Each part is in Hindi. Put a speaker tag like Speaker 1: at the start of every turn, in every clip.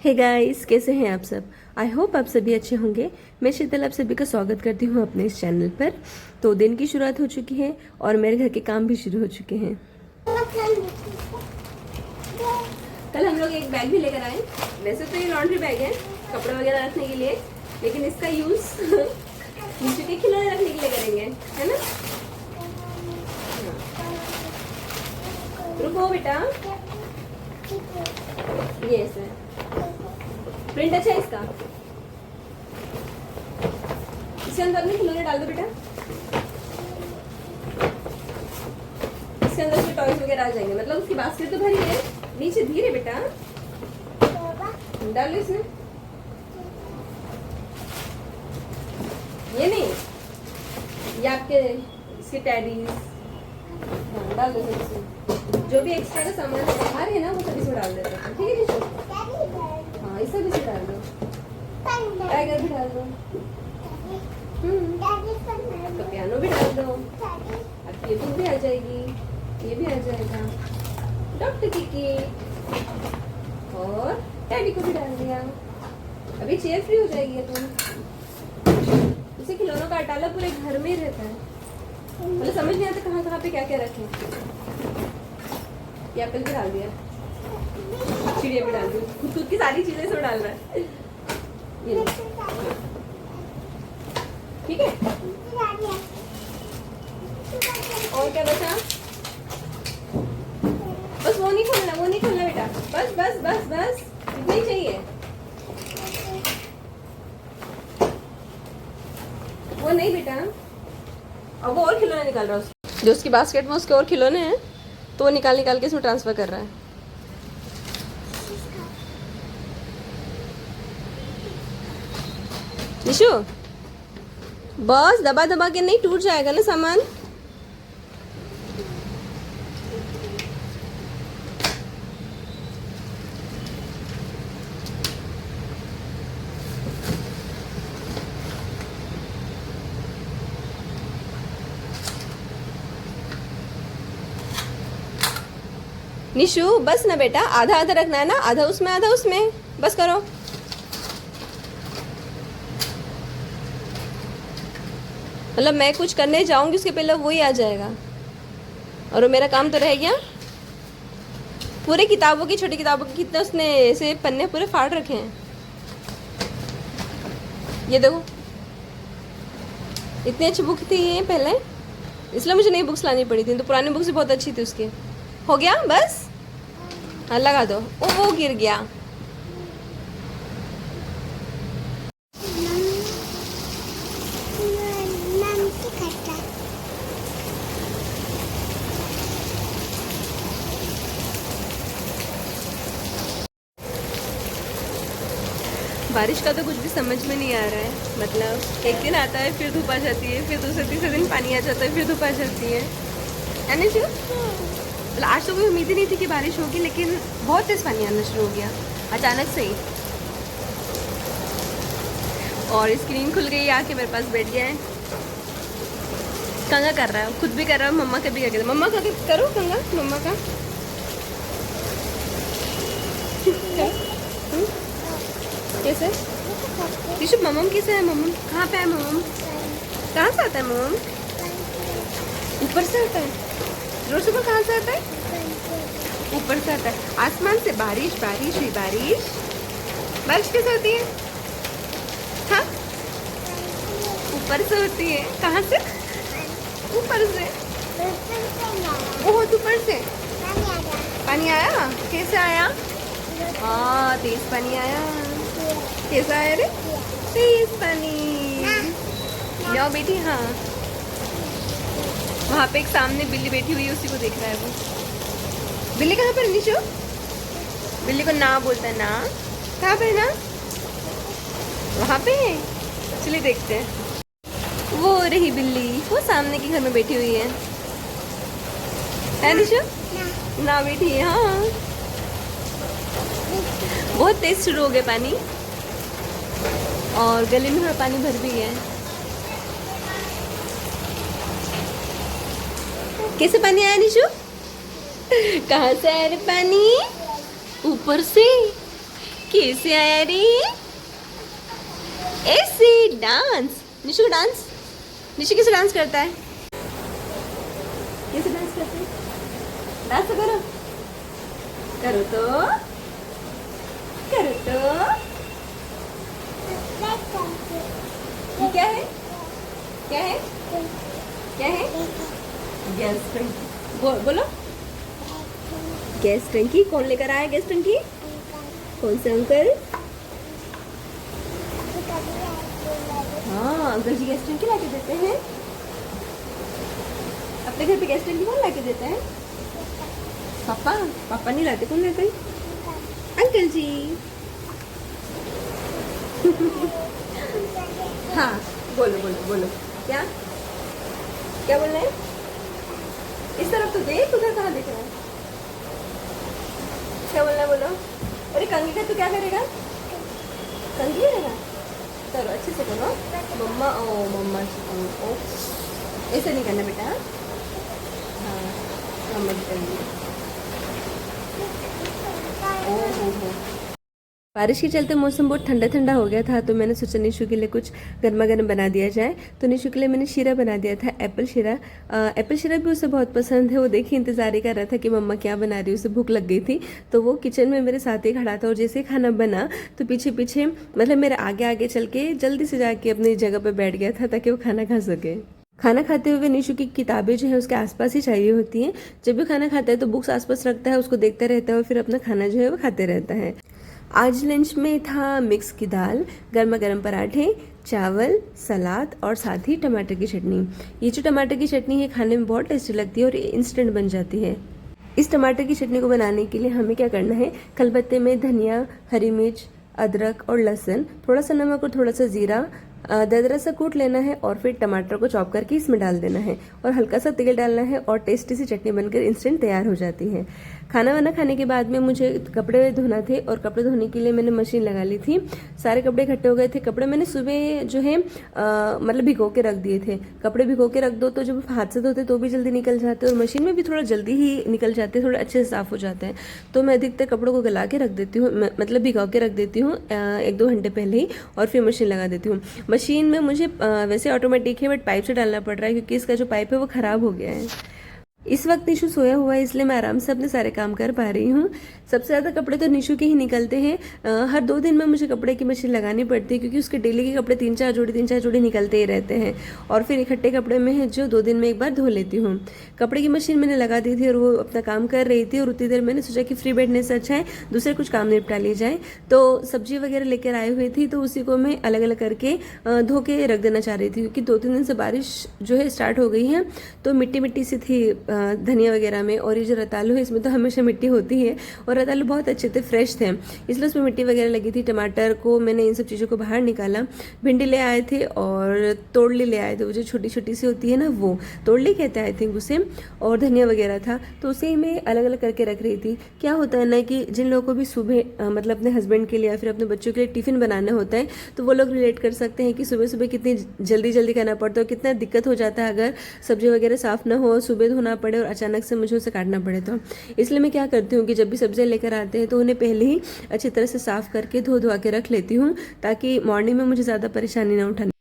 Speaker 1: हे गाइस, कैसे हैं आप सब। आई होप आप सभी अच्छे होंगे। मैं शीतल आप सभी का स्वागत करती हूँ अपने इस चैनल पर। तो दिन की शुरुआत हो चुकी है और मेरे घर के काम भी शुरू हो चुके हैं। कल हम लोग एक बैग भी लेकर आए। वैसे तो ये लॉन्ड्री बैग है कपड़े वगैरह रखने के लिए, लेकिन इसका यूज नीचे के खिलौने रखने के लिए करेंगे, है ना। रुको बेटा, ये है प्रिंट अच्छा है इसका। इसके अंदर अपने खिलौने डाल दो बेटा। इसके अंदर के टॉयज वगैरह आ जाएंगे, मतलब उसकी बास्केट तो भरी है। नीचे धीरे बेटा डालो इसमें, ये नहीं, ये आपके इसके टैडीज डाल दो इसमें। जो भी एक्स्ट्रा का सामान बाहर है ना वो सब इसमें डाल देते हैं, ठीक है निशु। हाँ, इस सब इसमें डाल दो, टाइगर भी डाल दो, तो पियानो भी डाल दो। अब ये बुक भी आ जाएगी, ये भी आ जाएगा, डॉक्टर की और डैडी को भी डाल दिया। अभी चेयर फ्री हो जाएगी तुम। उसे खिलौनों का अटाला पूरे घर में ही रहता है, मतलब समझ नहीं आता कहाँ कहाँ पे क्या क्या रखें। ये एप्पल भी डाल दिया, चिड़िया भी डाल दी, खुद की सारी चीजें सब डाल रहा है। ये ठीक है। और क्या बचा? बस वो नहीं खोलना, वो नहीं खोलना बेटा, बस बस बस बस इतना ही चाहिए। वो नहीं बेटा, अब वो और खिलौने निकाल रहा है। जो उसकी बास्केट में उसके और खिलौने हैं तो वो निकाल निकाल के इसमें ट्रांसफर कर रहा है। निशु बस दबा दबा के नहीं, टूट जाएगा ना सामान। निशु बस ना बेटा, आधा आधा रखना है ना, आधा उसमें आधा उसमें, बस करो। मतलब मैं कुछ करने जाऊंगी उसके पहले वो ही आ जाएगा और वो मेरा काम तो रह गया। पूरे किताबों की, छोटी किताबों की कितने उसने ऐसे पन्ने पूरे फाड़ रखे हैं। ये देखो, इतनी अच्छी बुक थी ये पहले, इसलिए मुझे नई बुक्स लानी पड़ी थी। तो पुरानी बुक्स भी बहुत अच्छी थी उसकी। हो गया बस, हाँ लगा दो। ओ वो गिर गया। बारिश का तो कुछ भी समझ में नहीं आ रहा है। मतलब एक दिन आता है, फिर धूप आ जाती है, फिर दूसरे तीसरे दिन पानी आ जाता है, फिर धूप आ जाती है ना जी। मतलब आज तो कोई उम्मीद ही नहीं थी कि बारिश होगी, लेकिन बहुत तेज पानी आना शुरू हो गया अचानक से ही। और स्क्रीन खुल गई, आके मेरे पास बैठ गया है। कंगा कर रहा है, खुद भी कर रहा है, मम्मा का भी कर रहा है। मम्मा का करो कंगा, मम्मा का कैसे? ऋषभ मम्म कैसे है? मम्म कहाँ पे है? मम्म कहाँ से आता है? मम्म ऊपर से आता है। रोज सुबह कहाँ से आता है? ऊपर से आता है। आसमान से बारिश बारिश हुई, बारिश बारिश कैसे होती है? हाँ, ऊपर से होती है। कहाँ से? ऊपर से, बहुत ऊपर से पानी आया। कैसे आया? हाँ, तेज पानी आया। कैसा है रे? तेज पानी। जाओ बेटी। हाँ, वहाँ पे एक सामने बिल्ली बैठी हुई है, उसी को देख रहा है वो। बिल्ली कहाँ पर निशु? बिल्ली को ना बोलता है ना। कहाँ पे ना? वहाँ पे है। चलिए देखते हैं। वो रही बिल्ली, वो सामने के घर में बैठी हुई है निशु? ना बैठी है। हाँ, बहुत तेज शुरू हो गया पानी और गली में थोड़ा पानी भर भी गया है। कैसे पानी आया निशु? कहाँ से आया रे पानी? ऊपर से। कैसे आया रे? ऐसे डांस। निशु का डांस। निशु कैसे डांस करता है? कैसे डांस करते हैं? डांस तो करो। करो तो। करो तो। ये क्या है? क्या है? क्या है? गैस टंकी। बोलो। गैस टंकी कौन लेकर आया? गैस टंकी कौन से अंकल? हाँ, अंकल जी गैस टंकी लाके देते हैं। अपने घर पे गैस टंकी कौन लाके देता है? पापा। पापा नहीं लाते, कौन लाते? अंकल जी। हाँ, बोलो बोलो बोलो। क्या क्या बोल रहे हैं? इस तरफ तो देख, उधर कहाँ दिख रहा है? क्या बोलना है बोलो। अरे कंघी का तू क्या करेगा? कंघी करेगा? चलो अच्छे से करो। मम्मा ओ मम्मा ओ ऐसे नहीं करना बेटा। हाँ मम्मा की कंघी। ओ हो। बारिश के चलते मौसम बहुत ठंडा ठंडा हो गया था, तो मैंने सोचा निशु के लिए कुछ गर्मा गर्म बना दिया जाए। तो निशु के लिए मैंने शीरा बना दिया था, एप्पल शीरा। एप्पल शीरा भी उसे बहुत पसंद है। वो देखिए इंतजार ही कर रहा था कि मम्मा क्या बना रही है, उसे भूख लग गई थी। तो वो किचन में मेरे साथ ही खड़ा था और जैसे ही खाना बना तो पीछे पीछे मतलब मेरे आगे आगे चल के जल्दी से जाके अपनी जगह पर बैठ गया था ताकि वो खाना खा सके। खाना खाते हुए निशु की किताबें जो है उसके आसपास ही चाहिए होती हैं। जब भी खाना खाता है तो बुक्स आसपास रखता है, उसको देखता रहता है और फिर अपना खाना जो है वो खाते रहता है। आज लंच में था मिक्स की दाल, गर्मा गर्म पराठे, चावल, सलाद और साथ ही टमाटर की चटनी। ये जो टमाटर की चटनी है खाने में बहुत टेस्टी लगती है और इंस्टेंट बन जाती है। इस टमाटर की चटनी को बनाने के लिए हमें क्या करना है, खलबत्ते में धनिया, हरी मिर्च, अदरक और लहसुन, थोड़ा सा नमक और थोड़ा सा जीरा दरदरा सा कूट लेना है और फिर टमाटर को चॉप करके इसमें डाल देना है और हल्का सा तेल डालना है और टेस्टी सी चटनी बनकर इंस्टेंट तैयार हो जाती है। खाना वाना खाने के बाद में मुझे कपड़े धोना थे और कपड़े धोने के लिए मैंने मशीन लगा ली थी। सारे कपड़े इकट्ठे हो गए थे। कपड़े मैंने सुबह जो है मतलब भिगो के रख दिए थे। कपड़े भिगो के रख दो तो जब हाथ से धोते तो भी जल्दी निकल जाते और मशीन में भी थोड़ा जल्दी ही निकल जाते, थोड़ा अच्छे से साफ हो जाते हैं। तो मैं अधिकतर कपड़ों को गला के रख देती हूँ, मतलब भिगो के रख देती हूँ 1-2 घंटे पहले ही और फिर मशीन लगा देती हूँ। मशीन में मुझे वैसे ऑटोमेटिक है बट पाइप से डालना पड़ रहा है क्योंकि इसका जो पाइप है वो खराब हो गया है। इस वक्त निशु सोया हुआ है इसलिए मैं आराम से अपने सारे काम कर पा रही हूँ। सबसे ज़्यादा कपड़े तो निशु के ही निकलते हैं। हर 2 दिन में मुझे कपड़े की मशीन लगानी पड़ती है क्योंकि उसके डेली के कपड़े 3-4 जोड़ी निकलते ही रहते हैं और फिर इकट्ठे कपड़े में है जो 2 दिन में एक बार धो लेती हूँ। कपड़े की मशीन मैंने लगा दी थी और वो अपना काम कर रही थी और उतनी देर मैंने सोचा कि फ्री बैठने से अच्छा है दूसरे कुछ काम निपटा लिए जाए। तो सब्जी वगैरह लेकर आई हुई थी तो उसी को मैं अलग अलग करके धो के रख देना चाह रही थी क्योंकि 2-3 दिन से बारिश जो है स्टार्ट हो गई है तो मिट्टी मिट्टी सी थी धनिया वगैरह में। और ये जो रतालू है इसमें तो हमेशा मिट्टी होती है और रतालू बहुत अच्छे थे, फ्रेश थे, इसलिए उसमें मिट्टी वगैरह लगी थी। टमाटर को मैंने इन सब चीज़ों को बाहर निकाला। भिंडी ले आए थे और तोड़ली ले आए थे, वो जो छोटी छोटी सी होती है ना वो तोड़ली कहते हैं आई थिंक उसे, और धनिया वगैरह था तो उसे ही मैं अलग अलग करके रख रही थी। क्या होता है ना कि जिन लोगों को भी सुबह मतलब अपने हस्बैंड के लिए या फिर अपने बच्चों के लिए टिफिन बनाना होता है तो वो लोग रिलेट कर सकते हैं कि सुबह सुबह कितनी जल्दी जल्दी करना पड़ता है और कितना दिक्कत हो जाता है अगर सब्जी वगैरह साफ ना हो, सुबह धोना पड़े और अचानक से मुझे उसे काटना पड़े। तो इसलिए मैं क्या करती हूँ कि जब भी सब्जियाँ लेकर आते हैं तो उन्हें पहले ही अच्छी तरह से साफ करके धो धुआ के रख लेती हूँ ताकि मॉर्निंग में मुझे ज़्यादा परेशानी ना उठानी।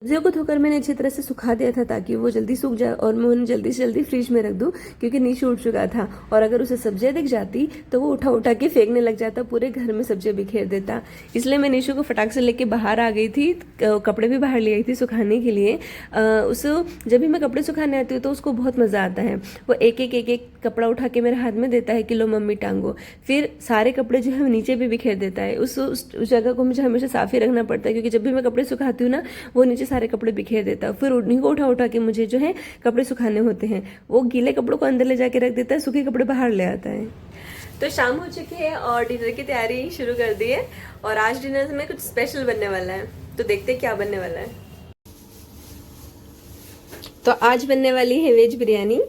Speaker 1: सब्जियों को धोकर मैंने अच्छी तरह से सुखा दिया था ताकि वो जल्दी सूख जाए और मैं उन्हें जल्दी से जल्दी फ्रिज में रख दूं क्योंकि नीचे उठ चुका था और अगर उसे सब्जियां दिख जाती तो वो उठा उठा के फेंकने लग जाता, पूरे घर में सब्जियां बिखेर देता। इसलिए मैं निशु को फटाक से लेके बाहर आ गई थी, कपड़े भी बाहर ले आई थी सुखाने के लिए। उसे जब भी मैं कपड़े सुखाने आती हूँ तो उसको बहुत मज़ा आता है। वो एक एक कपड़ा उठा के मेरे हाथ में देता है कि लो मम्मी टांगो, फिर सारे कपड़े जो है नीचे भी बिखेर देता है। उस जगह को मुझे हमेशा साफ ही रखना पड़ता है क्योंकि जब भी मैं कपड़े सुखाती हूँ ना वो नीचे सारे कपड़े बिखेर देता है। फिर उन्हीं को उठा उठा के मुझे जो है कपड़े सुखाने होते हैं। वो गीले कपड़ों को अंदर ले जाके रख देता है, सूखे कपड़े बाहर ले आता है। तो शाम हो चुकी है और डिनर की तैयारी शुरू कर दी है। और आज डिनर में कुछ स्पेशल बनने वाला है, तो देखते हैं क्या बनने वाला है। तो आज बनने वाली है वेज बिरयानी।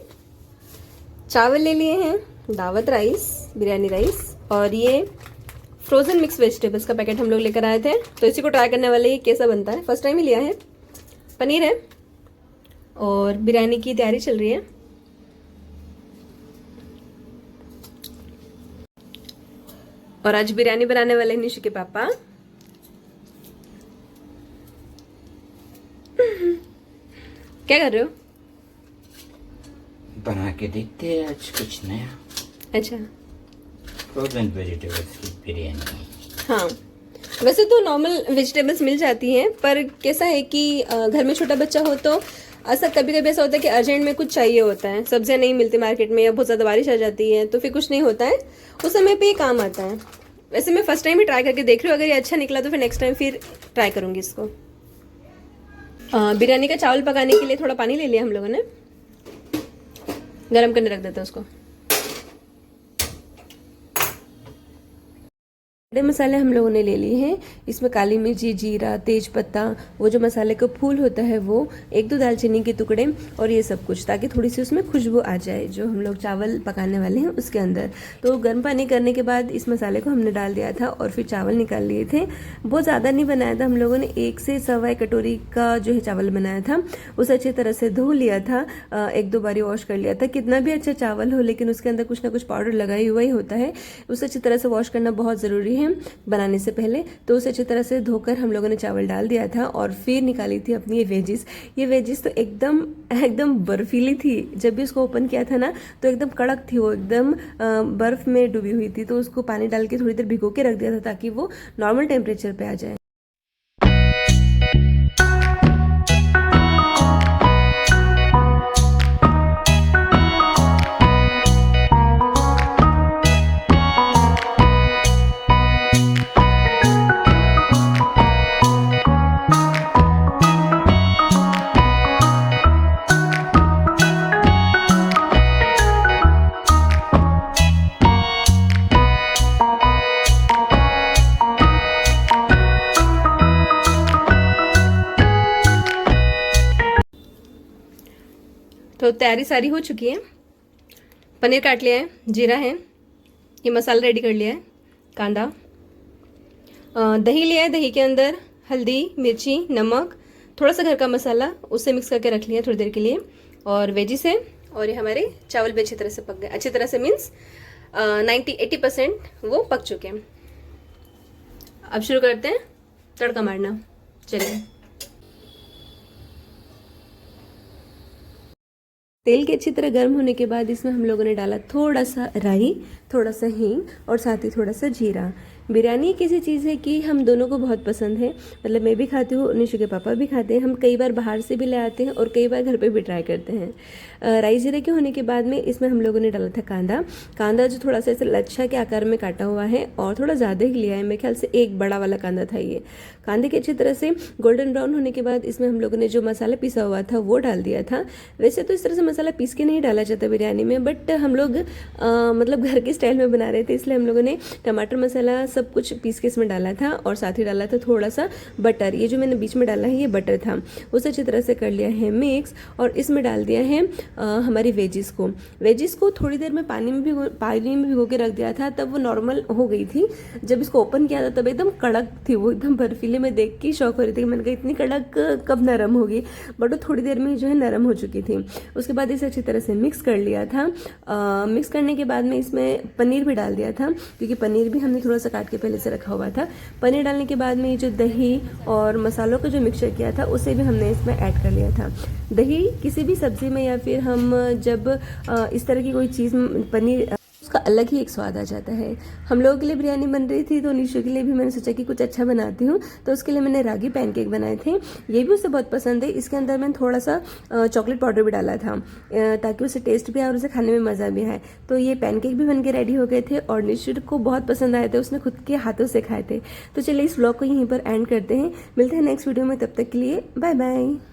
Speaker 1: चावल ले लिए हैं, दावत राइस, बिरयानी राइस, और ये फ्रोजन मिक्स वेजिटेबल्स का पैकेट हम लोग लेकर आए थे। तो इसी को ट्राई करने वाले ये कैसा बनता है, फर्स्ट टाइम ही लिया है। पनीर है और बिरयानी की तैयारी चल रही है। और आज बिरयानी बनाने वाले निशु के पापा। क्या कर रहे हो?
Speaker 2: बना के देखते हैं आज कुछ नया।
Speaker 1: अच्छा,
Speaker 2: फ्रोजन वेजिटेबल्स की बिरयानी।
Speaker 1: हाँ, वैसे तो नॉर्मल वेजिटेबल्स मिल जाती हैं, पर कैसा है कि घर में छोटा बच्चा हो तो ऐसा कभी कभी ऐसा होता है कि अर्जेंट में कुछ चाहिए होता है, सब्जियां नहीं मिलती मार्केट में या बहुत ज़्यादा बारिश आ जाती है तो फिर कुछ नहीं होता है, उस समय पे ये काम आता है। वैसे मैं फर्स्ट टाइम ही ट्राई करके देख रही हूँ, अगर ये अच्छा निकला तो फिर नेक्स्ट टाइम फिर ट्राई करूँगी इसको। बिरयानी का चावल पकाने के लिए थोड़ा पानी ले लिया हम लोगों ने, गरम करने रख देते हैं उसको। खड़े मसाले हम लोगों ने ले लिए हैं, इसमें काली मिर्ची, जीरा, तेज पत्ता, वो जो मसाले का फूल होता है वो, 1-2 दालचीनी के टुकड़े और ये सब कुछ, ताकि थोड़ी सी उसमें खुशबू आ जाए जो हम लोग चावल पकाने वाले हैं उसके अंदर। तो गर्म पानी करने के बाद इस मसाले को हमने डाल दिया था और फिर चावल निकाल लिए थे। बहुत ज़्यादा नहीं बनाया था हम लोगों ने, 1 से सवा 1 कटोरी का जो है चावल बनाया था। उसे अच्छी तरह से धो लिया था, 1-2 बारी वॉश कर लिया था। कितना भी अच्छा चावल हो लेकिन उसके अंदर कुछ ना कुछ पाउडर लगा हुआ ही होता है, उसे अच्छी तरह से वॉश करना बहुत ज़रूरी है बनाने से पहले। तो उसे अच्छी तरह से धोकर हम लोगों ने चावल डाल दिया था और फिर निकाली थी अपनी ये वेजिस। ये वेजिस तो एकदम बर्फीली थी, जब भी उसको ओपन किया था ना तो एकदम कड़क थी, वो एकदम बर्फ में डूबी हुई थी। तो उसको पानी डाल के थोड़ी देर भिगो के रख दिया था ताकि वो नॉर्मल टेम्परेचर पे आ जाए। तो तैयारी सारी हो चुकी है। पनीर काट लिया है, जीरा है, ये मसाला रेडी कर लिया है, कांदा, दही लिया है, दही के अंदर हल्दी, मिर्ची, नमक, थोड़ा सा घर का मसाला, उससे मिक्स करके रख लिया थोड़ी देर के लिए। और वेजिस है, और ये हमारे चावल भी अच्छी तरह से पक गए, अच्छी तरह से मीन्स 90-80% वो पक चुके हैं। अब शुरू करते हैं तड़का मारना, चलिए। तेल के अच्छी तरह गर्म होने के बाद इसमें हम लोगों ने डाला थोड़ा सा राई, थोड़ा सा हींग और साथ ही थोड़ा सा जीरा। बिरयानी एक ऐसी चीज़ है कि हम दोनों को बहुत पसंद है, मतलब मैं भी खाती हूँ, निशु के पापा भी खाते हैं। हम कई बार बाहर से भी ले आते हैं और कई बार घर पे भी ट्राई करते हैं। राई जीरे के होने के बाद में इसमें हम लोगों ने डाला था कांदा जो थोड़ा सा ऐसे लच्छा के आकार में काटा हुआ है और थोड़ा ज़्यादा ही लिया है, मेरे ख्याल से 1 बड़ा वाला कांदा था ये। कांदे के अच्छी तरह से गोल्डन ब्राउन होने के बाद इसमें हम लोगों ने जो मसाला पिसा हुआ था वो डाल दिया था। वैसे तो इस तरह से मसाला पीस के नहीं डाला जाता बिरयानी में, बट हम लोग मतलब घर के स्टाइल में बना रहे थे, इसलिए हम लोगों ने टमाटर मसाला सब कुछ पीस के इसमें डाला था और साथ ही डाला था थोड़ा सा बटर। ये जो मैंने बीच में डाला है ये बटर था, उसे अच्छी तरह से कर लिया है मिक्स और इसमें डाल दिया है हमारी वेजिस को थोड़ी देर में पानी में भिगो के रख दिया था, तब वो नॉर्मल हो गई थी। जब इसको ओपन किया था तब एकदम कड़क थी, वो एकदम बर्फीले में देख के शौक हो रही थी। मैंने कहा इतनी कड़क कब नरम होगी, बट वो थोड़ी देर में जो है नरम हो चुकी थी। उसके बाद इसे अच्छी तरह से मिक्स कर लिया था। मिक्स करने के बाद में इसमें पनीर भी डाल दिया था, क्योंकि पनीर भी हमने थोड़ा सा काट के पहले से रखा हुआ था। पनीर डालने के बाद में ये जो दही और मसालों का जो मिक्सचर किया था उसे भी हमने इसमें ऐड कर लिया था। दही किसी भी सब्जी में या फिर हम जब इस तरह की कोई चीज़ पनीर, उसका अलग ही एक स्वाद आ जाता है। हम लोगों के लिए बिरयानी बन रही थी तो निशु के लिए भी मैंने सोचा कि कुछ अच्छा बनाती हूँ, तो उसके लिए मैंने रागी पैनकेक बनाए थे। ये भी उसे बहुत पसंद है। इसके अंदर मैंने थोड़ा सा चॉकलेट पाउडर भी डाला था ताकि उसे टेस्ट भी आए और उसे खाने में मज़ा भी आए। तो ये पैनकेक भी बन के रेडी हो गए थे और निशु को बहुत पसंद आए थे, उसने खुद के हाथों से खाए थे। तो चलिए इस व्लॉग को यहीं पर एंड करते हैं, मिलते हैं नेक्स्ट वीडियो में, तब तक के लिए बाय बाय।